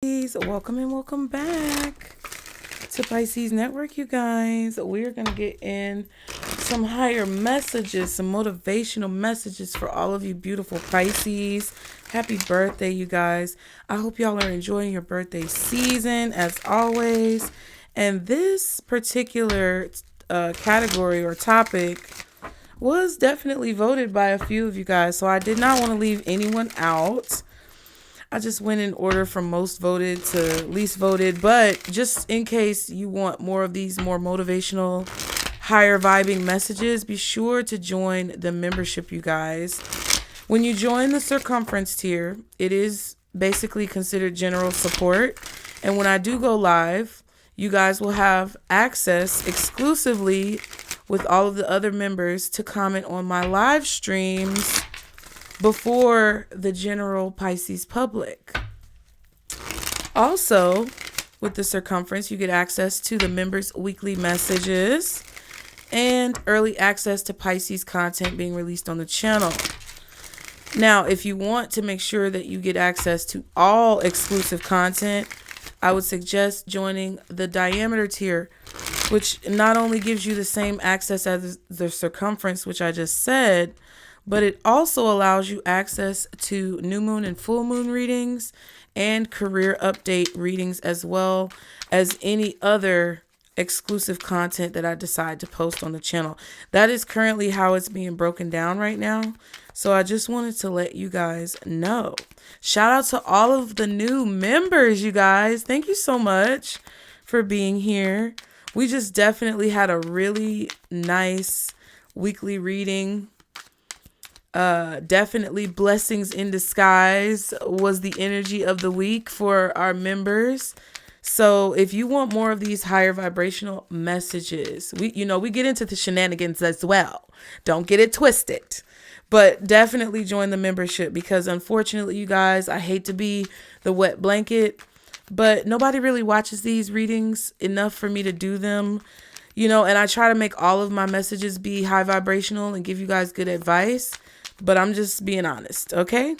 Welcome and welcome back to Pisces Network, you guys. We're going to get in some higher messages, some motivational messages for all of you beautiful Pisces. Happy birthday, you guys. I hope y'all are enjoying your birthday season as always. And this particular category or topic was definitely voted by a few of you guys, so I did not want to leave anyone out. I just went in order from most voted to least voted, but just in case you want more of these more motivational, higher vibing messages, be sure to join the membership, you guys. When you join the circumference tier, it is basically considered general support, and when I do go live, you guys will have access exclusively with all of the other members to comment on my live streams before the general Pisces public. Also, with the circumference, you get access to the members' weekly messages and early access to Pisces content being released on the channel. Now, if you want to make sure that you get access to all exclusive content, I would suggest joining the diameter tier, which not only gives you the same access as the circumference, which I just said, but it also allows you access to new moon and full moon readings and career update readings, as well as any other exclusive content that I decide to post on the channel. That is currently how it's being broken down right now. So I just wanted to let you guys know. Shout out to all of the new members, you guys. Thank you so much for being here. We just definitely had a really nice weekly reading. Definitely blessings in disguise was the energy of the week for our members. So if you want more of these higher vibrational messages, we get into the shenanigans as well. Don't get it twisted. But definitely join the membership, because unfortunately, you guys, I hate to be the wet blanket, but nobody really watches these readings enough for me to do them, and I try to make all of my messages be high vibrational and give you guys good advice, but I'm just being honest, okay?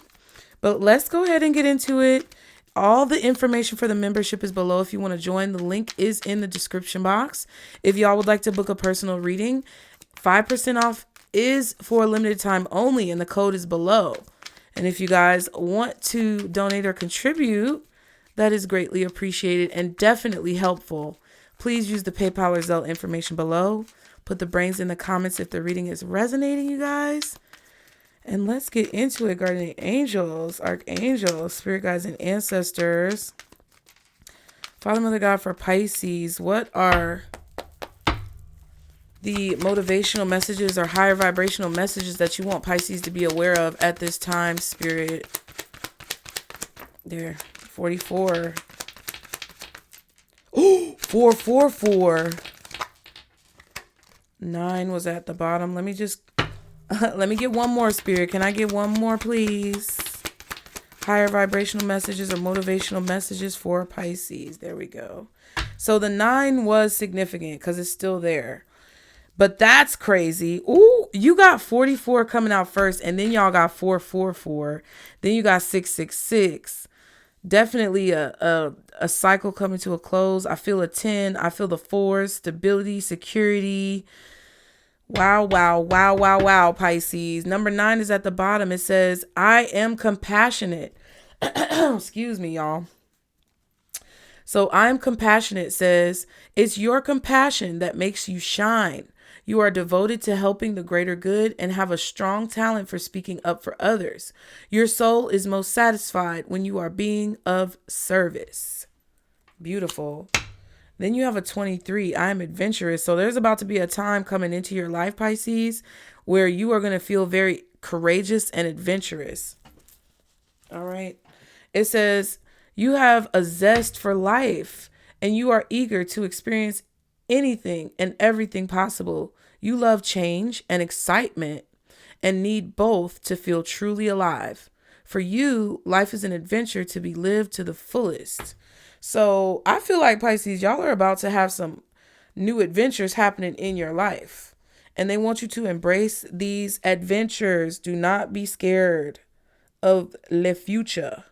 But let's go ahead and get into it. All the information for the membership is below if you want to join. The link is in the description box. If y'all would like to book a personal reading, 5% off is for a limited time only, and the code is below. And if you guys want to donate or contribute, that is greatly appreciated and definitely helpful. Please use the PayPal or Zelle information below. Put the brains in the comments if the reading is resonating, you guys. And let's get into it. Guardian angels, archangels, spirit guides, and ancestors. Father, Mother, God for Pisces, what are the motivational messages or higher vibrational messages that you want Pisces to be aware of at this time, Spirit? There, 44. Oh, 444. 9 was at the bottom. Let me get one more, Spirit. Can I get one more, please? Higher vibrational messages or motivational messages for Pisces. There we go. So the 9 was significant because it's still there. But that's crazy. Ooh, you got 44 coming out first, and then y'all got 444. Then you got 666. Definitely a cycle coming to a close. I feel a 10. I feel the 4s, stability, security. Wow, wow, wow, wow, wow, Pisces. Number 9 is at the bottom. It says, I am compassionate. Excuse me, y'all. So I'm compassionate says, it's your compassion that makes you shine. You are devoted to helping the greater good and have a strong talent for speaking up for others. Your soul is most satisfied when you are being of service. Beautiful. Then you have a 23. I am adventurous. So there's about to be a time coming into your life, Pisces, where you are going to feel very courageous and adventurous. All right. It says, you have a zest for life and you are eager to experience anything and everything possible. You love change and excitement and need both to feel truly alive. For you, life is an adventure to be lived to the fullest. So I feel like, Pisces, y'all are about to have some new adventures happening in your life. And they want you to embrace these adventures. Do not be scared of le future.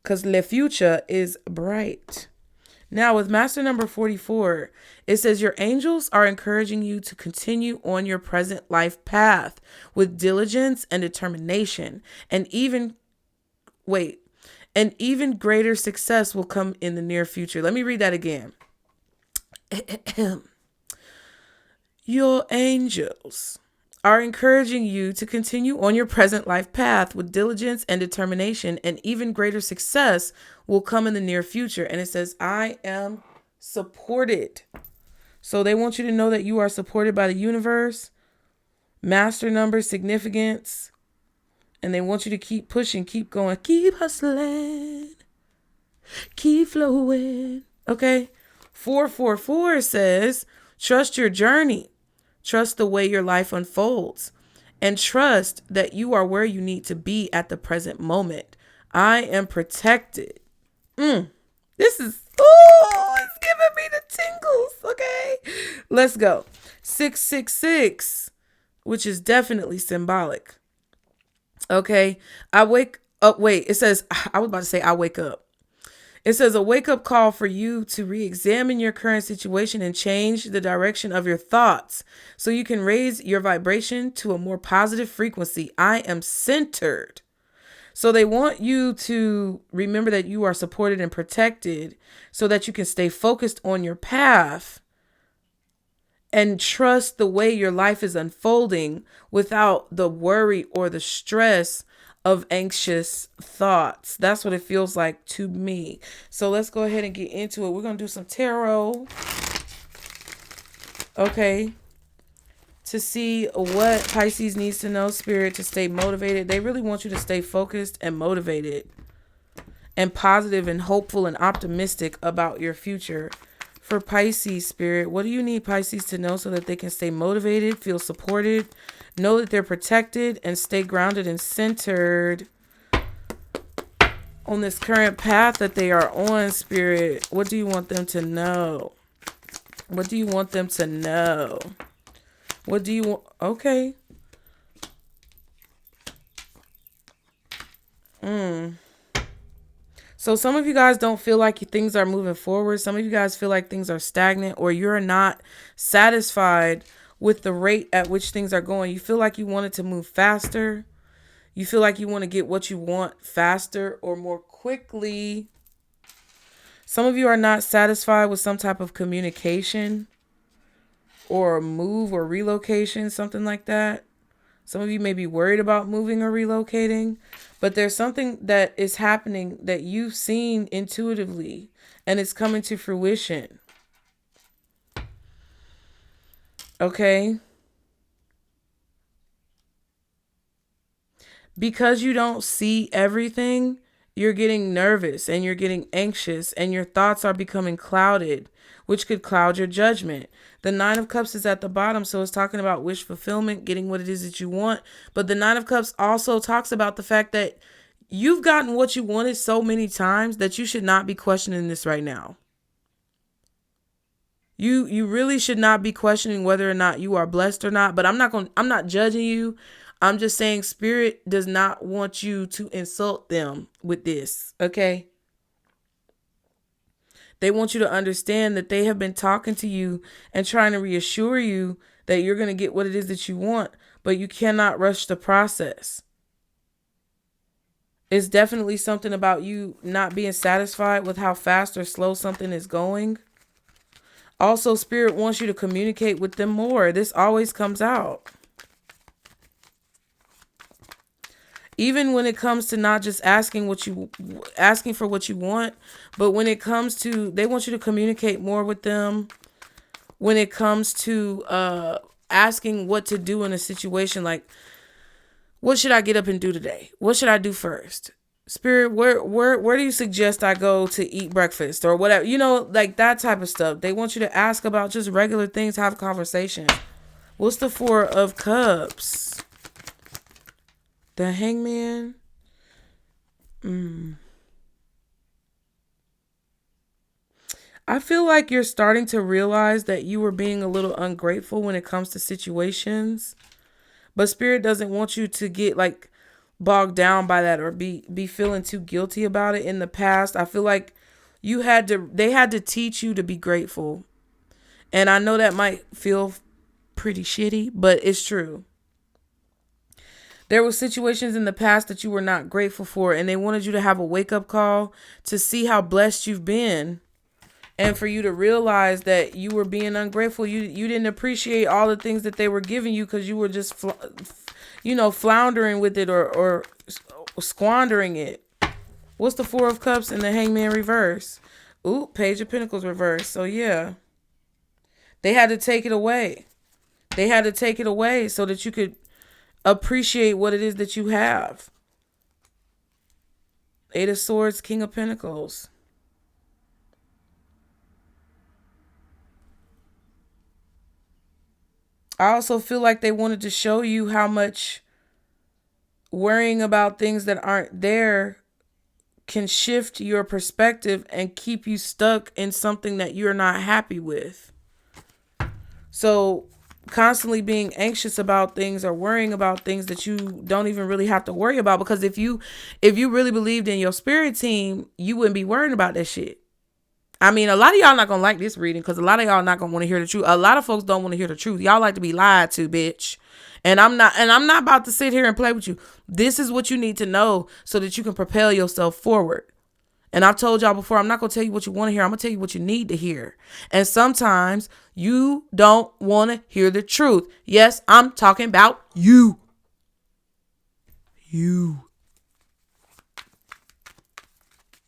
because le future is bright. Now with master number 44, it says your angels are encouraging you to continue on your present life path with diligence and determination, and even greater success will come in the near future. Let me read that again. Your angels are encouraging you to continue on your present life path with diligence and determination, and even greater success will come in the near future. And it says, I am supported. So they want you to know that you are supported by the universe, master number, significance, and they want you to keep pushing, keep going, keep hustling, keep flowing. Okay. 444 says, trust your journey. Trust the way your life unfolds, and trust that you are where you need to be at the present moment. I am protected. This is, it's giving me the tingles. Okay, let's go. 666, which is definitely symbolic. Okay, I wake up. Wait, it says, I was about to say I wake up. It says a wake-up call for you to re-examine your current situation and change the direction of your thoughts so you can raise your vibration to a more positive frequency. I am centered. So they want you to remember that you are supported and protected so that you can stay focused on your path and trust the way your life is unfolding without the worry or the stress of anxious thoughts. That's what it feels like to me. So let's go ahead and get into it. We're going to do some tarot. Okay. To see what Pisces needs to know, Spirit, to stay motivated. They really want you to stay focused and motivated and positive and hopeful and optimistic about your future. For Pisces, Spirit, what do you need Pisces to know so that they can stay motivated, feel supported, know that they're protected, and stay grounded and centered on this current path that they are on, Spirit? What do you want them to know? What do you want them to know? What do you want? Okay. So some of you guys don't feel like things are moving forward. Some of you guys feel like things are stagnant, or you're not satisfied with the rate at which things are going. You feel like you want it to move faster. You feel like you want to get what you want faster or more quickly. Some of you are not satisfied with some type of communication or a move or relocation, something like that. Some of you may be worried about moving or relocating, but there's something that is happening that you've seen intuitively, and it's coming to fruition. Okay? Because you don't see everything, you're getting nervous and you're getting anxious and your thoughts are becoming clouded, which could cloud your judgment. The 9 of Cups is at the bottom, so it's talking about wish fulfillment, getting what it is that you want. But the 9 of Cups also talks about the fact that you've gotten what you wanted so many times that you should not be questioning this right now. You really should not be questioning whether or not you are blessed or not. But I'm not judging you. I'm just saying Spirit does not want you to insult them with this. Okay? They want you to understand that they have been talking to you and trying to reassure you that you're going to get what it is that you want, but you cannot rush the process. It's definitely something about you not being satisfied with how fast or slow something is going. Also, Spirit wants you to communicate with them more. This always comes out. Even when it comes to not just asking for what you want, but when it comes to, they want you to communicate more with them. When it comes to asking what to do in a situation, like, what should I get up and do today? What should I do first? Spirit, where do you suggest I go to eat breakfast or whatever? You know, like that type of stuff. They want you to ask about just regular things, have conversations. What's the 4 of Cups? The Hangman. I feel like you're starting to realize that you were being a little ungrateful when it comes to situations. But Spirit doesn't want you to get like bogged down by that or be feeling too guilty about it in the past. I feel like they had to teach you to be grateful. And I know that might feel pretty shitty, but it's true. There were situations in the past that you were not grateful for, and they wanted you to have a wake-up call to see how blessed you've been, and for you to realize that you were being ungrateful. You didn't appreciate all the things that they were giving you because you were just floundering with it or squandering it. What's the Four of Cups and the Hangman reverse? Ooh, Page of Pentacles reverse. So yeah, they had to take it away. They had to take it away so that you could appreciate what it is that you have. Eight of Swords, King of Pentacles. I also feel like they wanted to show you how much worrying about things that aren't there can shift your perspective and keep you stuck in something that you're not happy with. So constantly being anxious about things or worrying about things that you don't even really have to worry about, because if you really believed in your spirit team, you wouldn't be worrying about that shit. I mean, a lot of y'all not gonna like this reading because a lot of y'all not gonna want to hear the truth. A lot of folks don't want to hear the truth. Y'all like to be lied to, bitch. And I'm not about to sit here and play with you. This is what you need to know so that you can propel yourself forward. And I've told y'all before, I'm not going to tell you what you want to hear. I'm going to tell you what you need to hear. And sometimes you don't want to hear the truth. Yes, I'm talking about you. You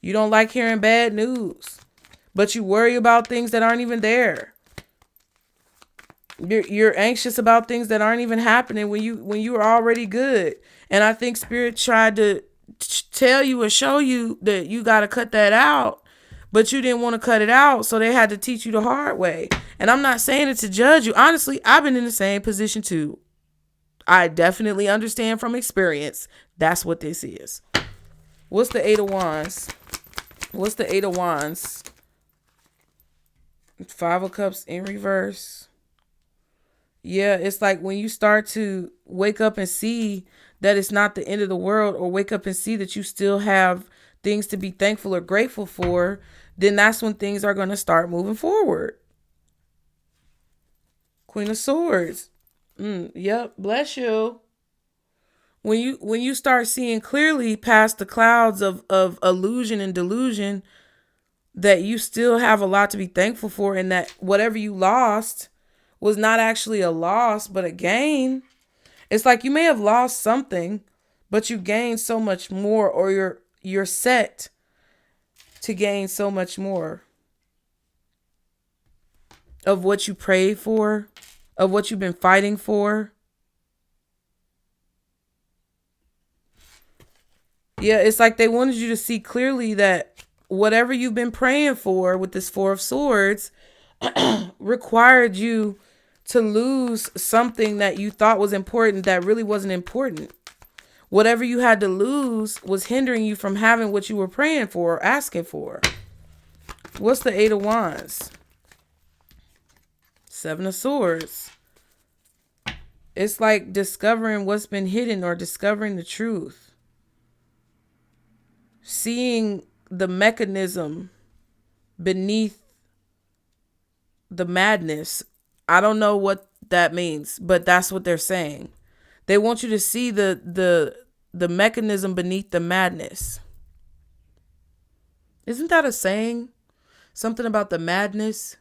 don't like hearing bad news, but you worry about things that aren't even there. You're anxious about things that aren't even happening when you are already good. And I think Spirit tried to tell you or show you that you got to cut that out, but you didn't want to cut it out, so they had to teach you the hard way. And I'm not saying it to judge you. Honestly, I've been in the same position too. I definitely understand from experience. That's what this is. What's the Eight of Wands? What's the Eight of Wands? Five of Cups in reverse. Yeah, it's like when you start to wake up and see that it's not the end of the world, or wake up and see that you still have things to be thankful or grateful for, then that's when things are going to start moving forward. Queen of Swords. Yep, bless you. When you start seeing clearly past the clouds of illusion and delusion, that you still have a lot to be thankful for, and that whatever you lost was not actually a loss, but a gain. It's like you may have lost something, but you gained so much more, or you're set to gain so much more of what you prayed for, of what you've been fighting for. Yeah, it's like they wanted you to see clearly that whatever you've been praying for with this Four of Swords required you to lose something that you thought was important that really wasn't important. Whatever you had to lose was hindering you from having what you were praying for or asking for. What's the Eight of Wands? Seven of Swords. It's like discovering what's been hidden or discovering the truth. Seeing the mechanism beneath the madness. I don't know what that means, but that's what they're saying. They want you to see the mechanism beneath the madness. Isn't that a saying? Something about the madness?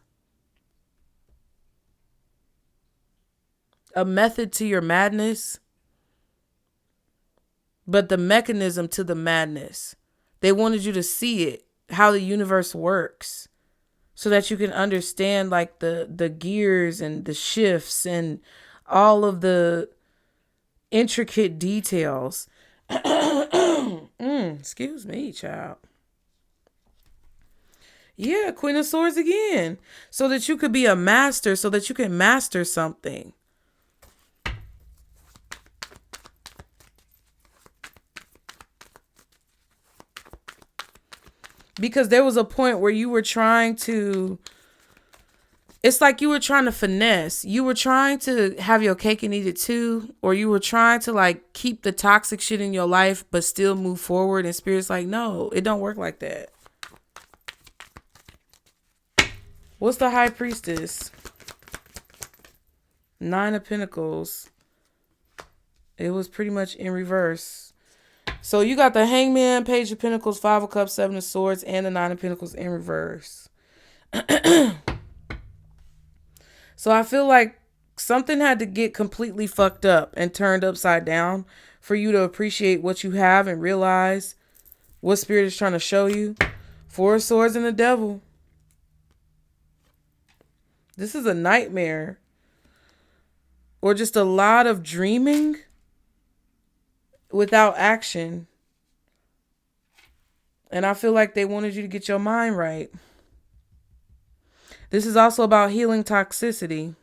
A method to your madness, but the mechanism to the madness. They wanted you to see it, how the universe works, so that you can understand like the gears and the shifts and all of the intricate details. Excuse me, child. Yeah, Queen of Swords again. So that you could be a master, so that you can master something. Because there was a point where you were trying to, It's like you were trying to finesse. You were trying to have your cake and eat it too. Or you were trying to like keep the toxic shit in your life, but still move forward. And Spirit's like, no, it don't work like that. What's the High Priestess? 9 of Pentacles. It was pretty much in reverse. So you got the Hangman, Page of Pentacles, 5 of Cups, 7 of Swords, and the 9 of Pentacles in reverse. So I feel like something had to get completely fucked up and turned upside down for you to appreciate what you have and realize what Spirit is trying to show you. 4 of Swords and the Devil. This is a nightmare. Or just a lot of dreaming without action. And I feel like they wanted you to get your mind right. This is also about healing toxicity.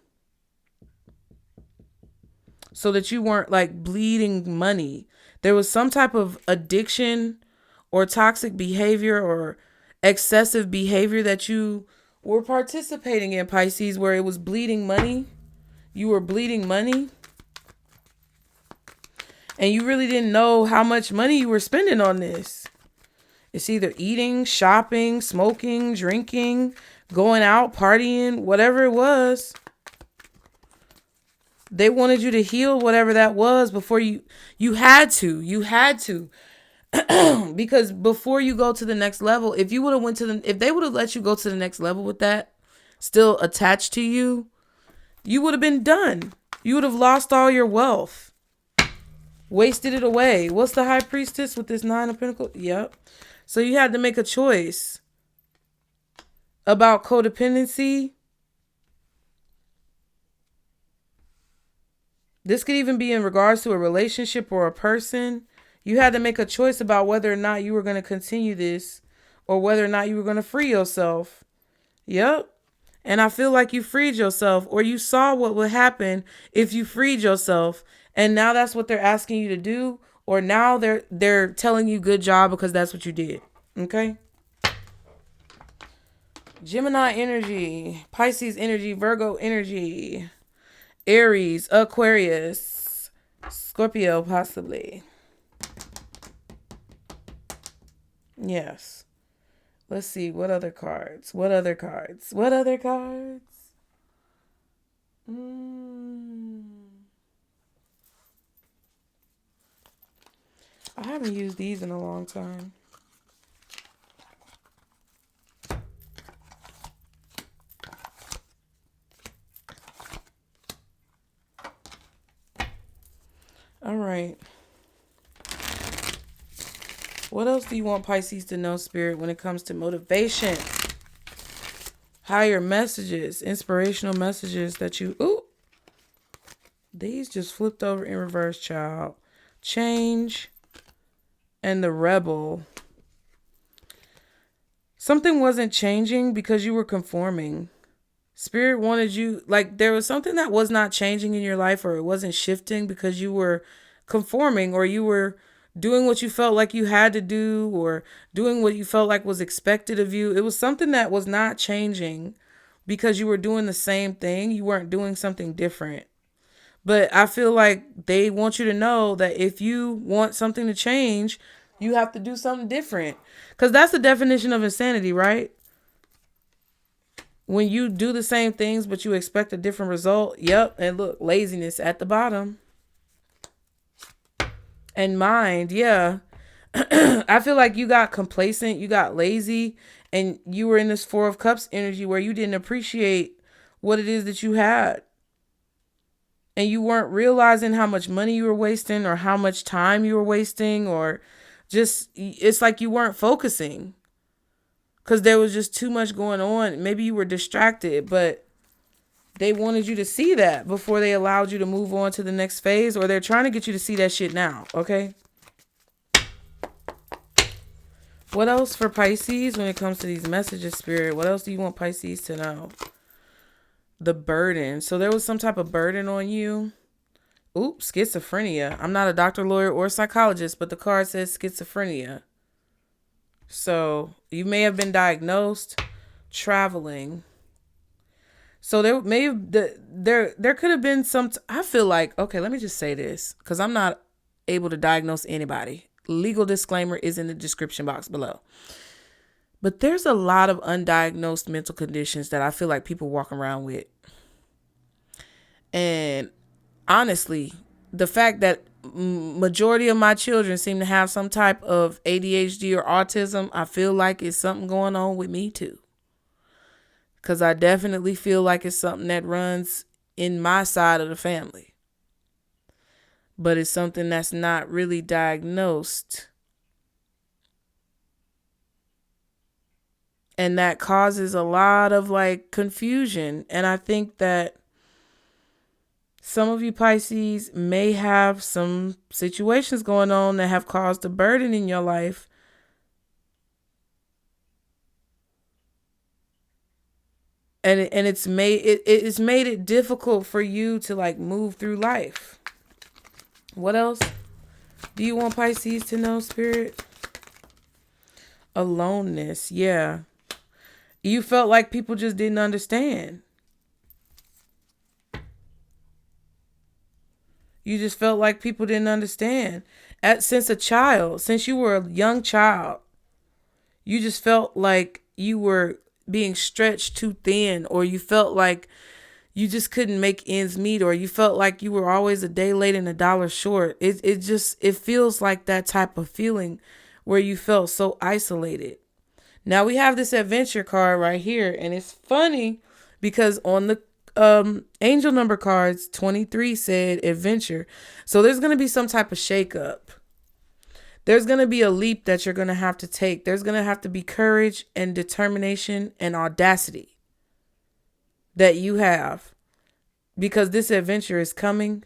So that you weren't like bleeding money. There was some type of addiction or toxic behavior or excessive behavior that you were participating in, Pisces, where it was bleeding money. You were bleeding money. And you really didn't know how much money you were spending on this. It's either eating, shopping, smoking, drinking, going out, partying, whatever it was. They wanted you to heal whatever that was before you had to. Because before you go to the next level, if they would have let you go to the next level with that still attached to you, you would have been done. You would have lost all your wealth. Wasted it away. What's the High Priestess with this 9 of Pentacles? Yep. So you had to make a choice about codependency. This could even be in regards to a relationship or a person. You had to make a choice about whether or not you were going to continue this or whether or not you were going to free yourself. Yep. And I feel like you freed yourself, or you saw what would happen if you freed yourself. And now that's what they're asking you to do. Or now they're telling you good job because that's what you did. Okay. Gemini energy, Pisces energy, Virgo energy, Aries, Aquarius, Scorpio possibly. Yes. Let's see. What other cards? What other cards? I haven't used these in a long time. All right. What else do you want Pisces to know, Spirit, when it comes to motivation? Higher messages, inspirational messages that you... Ooh! These just flipped over in reverse, child. Change and the Rebel. Something wasn't changing because you were conforming. Spirit wanted you... Like, there was something that was not changing in your life, or it wasn't shifting because you were conforming, or you were doing what you felt like you had to do, or doing what you felt like was expected of you. It was something that was not changing because you were doing the same thing. You weren't doing something different. But I feel like they want you to know that if you want something to change, you have to do something different. Because that's the definition of insanity, right? When you do the same things, but you expect a different result. Yep. And look, laziness at the bottom. And mind, yeah. I feel like you got complacent, you got lazy, and you were in this 4 of Cups energy where you didn't appreciate what it is that you had. And you weren't realizing how much money you were wasting, or how much time you were wasting, or just, it's like you weren't focusing because there was just too much going on. Maybe you were distracted, but they wanted you to see that before they allowed you to move on to the next phase, or they're trying to get you to see that shit now. Okay. What else for Pisces when it comes to these messages, Spirit? What else do you want Pisces to know? The burden. So there was some type of burden on you. Oops, schizophrenia. I'm not a doctor, lawyer, or psychologist, but the card says schizophrenia. So you may have been diagnosed. Traveling. So there could have been some. I feel like, okay, let me just say this because I'm not able to diagnose anybody. Legal disclaimer is in the description box below. But there's a lot of undiagnosed mental conditions that I feel like people walk around with. And honestly, the fact that majority of my children seem to have some type of ADHD or autism, I feel like it's something going on with me too. Because I definitely feel like it's something that runs in my side of the family. But it's something that's not really diagnosed. And that causes a lot of like confusion. And I think that some of you Pisces may have some situations going on that have caused a burden in your life. And it's made it difficult for you to like move through life. What else do you want Pisces to know, Spirit? Aloneness. Yeah. You felt like people just didn't understand. You just felt like people didn't understand. Since you were a young child, you just felt like you were being stretched too thin, or you felt like you just couldn't make ends meet, or you felt like you were always a day late and $1 short. It feels like that type of feeling where you felt so isolated. Now we have this adventure card right here, and it's funny because on the angel number cards, 23 said adventure. So there's going to be some type of shakeup. There's going to be a leap that you're going to have to take. There's going to have to be courage and determination and audacity that you have, because this adventure is coming.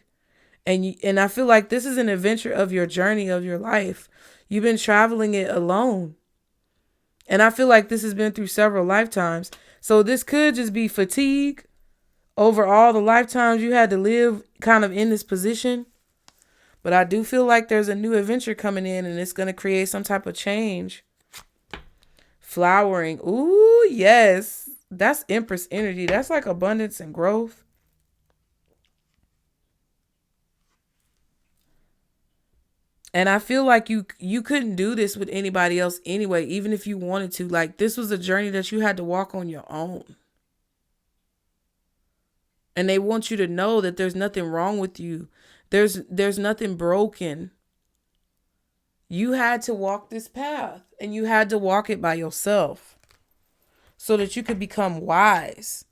And I feel like this is an adventure of your journey of your life. You've been traveling it alone. And I feel like this has been through several lifetimes. So this could just be fatigue over all the lifetimes you had to live kind of in this position. But I do feel like there's a new adventure coming in, and it's going to create some type of change. Flowering. Ooh, yes. That's Empress energy. That's like abundance and growth. And I feel like you couldn't do this with anybody else anyway, even if you wanted to. Like, this was a journey that you had to walk on your own. And they want you to know that there's nothing wrong with you. There's nothing broken. You had to walk this path, and you had to walk it by yourself so that you could become wise.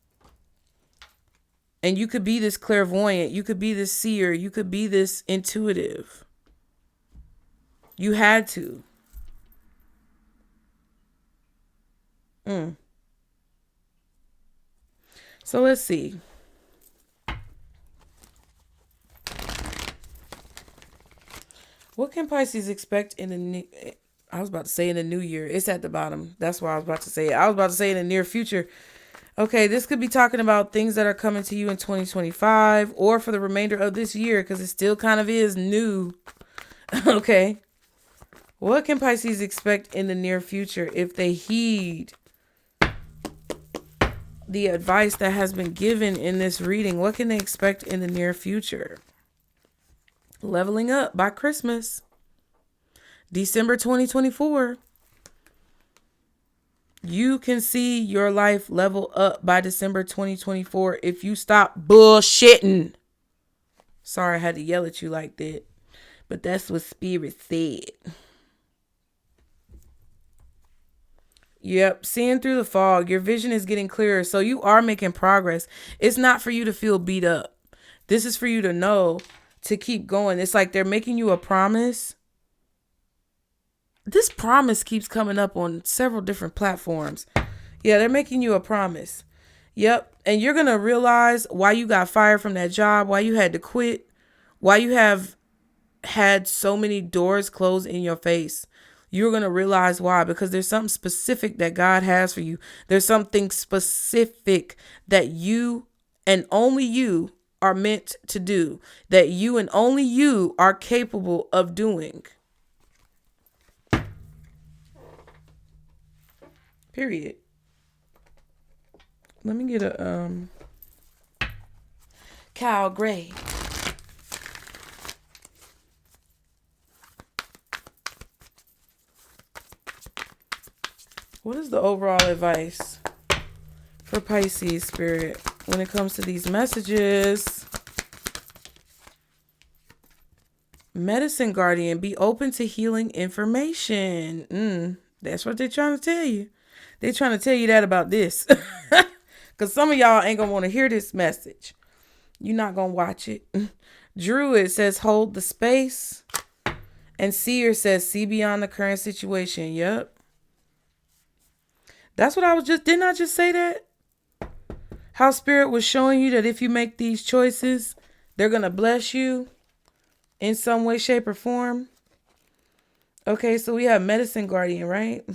And you could be this clairvoyant. You could be this seer. You could be this intuitive. You had to. So let's see. What can Pisces expect in the new... I was about to say in the new year. It's at the bottom. That's why I was about to say it. I was about to say in the near future. Okay, this could be talking about things that are coming to you in 2025 or for the remainder of this year, because it still kind of is new. Okay. What can Pisces expect in the near future if they heed the advice that has been given in this reading? What can they expect in the near future? Leveling up by Christmas. December 2024. You can see your life level up by December 2024 if you stop bullshitting. Sorry I had to yell at you like that, but that's what Spirit said. Yep, seeing through the fog. Your vision is getting clearer, so you are making progress. It's not for you to feel beat up. This is for you to know to keep going. It's like they're making you a promise. This promise keeps coming up on several different platforms. Yeah, they're making you a promise. Yep, and you're going to realize why you got fired from that job, why you had to quit, why you have had so many doors closed in your face. You're going to realize why, because there's something specific that God has for you. There's something specific that you and only you are meant to do, that you and only you are capable of doing. Period. Let me get a Cal Gray. What is the overall advice for Pisces, Spirit, when it comes to these messages? Medicine Guardian, be open to healing information. That's what they're trying to tell you. They're trying to tell you that about this. Because some of y'all ain't going to want to hear this message. You're not going to watch it. Druid says, hold the space. And Seer says, see beyond the current situation. Yep. That's what I was just, didn't I just say that? How Spirit was showing you that if you make these choices, they're going to bless you in some way, shape, or form. Okay, so we have Medicine Guardian, right?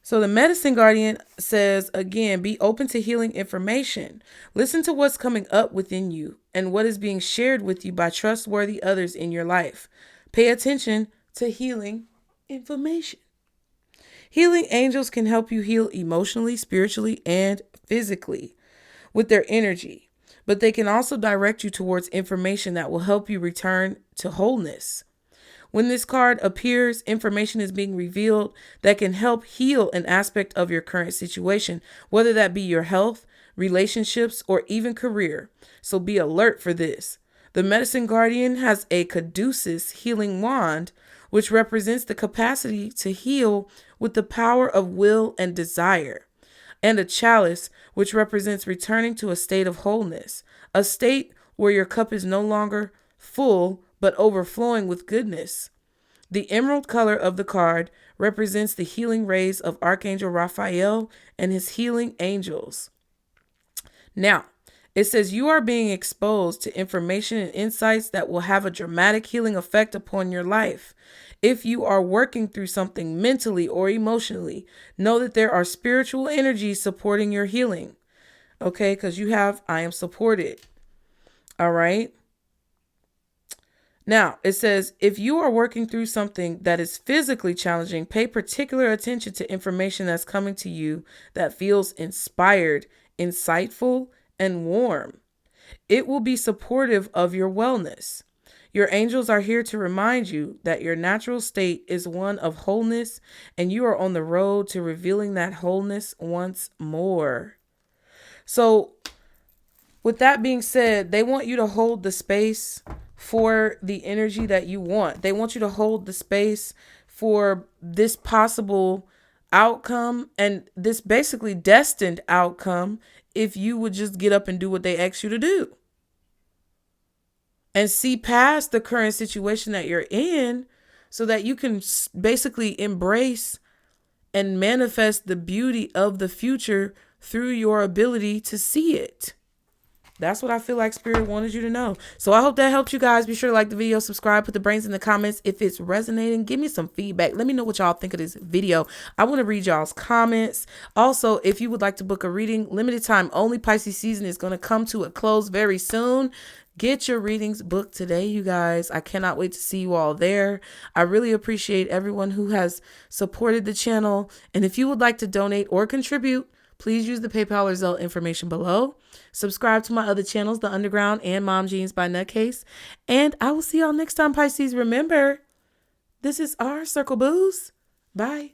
So the Medicine Guardian says, again, be open to healing information. Listen to what's coming up within you and what is being shared with you by trustworthy others in your life. Pay attention to healing information. Healing angels can help you heal emotionally, spiritually, and physically with their energy, but they can also direct you towards information that will help you return to wholeness. When this card appears, information is being revealed that can help heal an aspect of your current situation, whether that be your health, relationships, or even career. So be alert for this. The Medicine Guardian has a caduceus healing wand, which represents the capacity to heal with the power of will and desire, and a chalice, which represents returning to a state of wholeness, a state where your cup is no longer full, but overflowing with goodness. The emerald color of the card represents the healing rays of Archangel Raphael and his healing angels. Now, it says you are being exposed to information and insights that will have a dramatic healing effect upon your life. If you are working through something mentally or emotionally, know that there are spiritual energies supporting your healing. Okay, because you have, I am supported. All right. Now, it says, if you are working through something that is physically challenging, pay particular attention to information that's coming to you that feels inspired, insightful, and warm. It will be supportive of your wellness. Your angels are here to remind you that your natural state is one of wholeness, and you are on the road to revealing that wholeness once more. So, with that being said, they want you to hold the space for the energy that you want. They want you to hold the space for this possible outcome and this basically destined outcome if you would just get up and do what they ask you to do. And see past the current situation that you're in so that you can basically embrace and manifest the beauty of the future through your ability to see it. That's what I feel like Spirit wanted you to know. So I hope that helped you guys. Be sure to like the video, subscribe, put the brains in the comments. If it's resonating, give me some feedback. Let me know what y'all think of this video. I want to read y'all's comments. Also, if you would like to book a reading, limited time only, Pisces season is going to come to a close very soon. Get your readings booked today, you guys. I cannot wait to see you all there. I really appreciate everyone who has supported the channel. And if you would like to donate or contribute, please use the PayPal or Zelle information below. Subscribe to my other channels, The Underground and Mom Jeans by Nutcase. And I will see y'all next time, Pisces. Remember, this is our Circle Booze. Bye.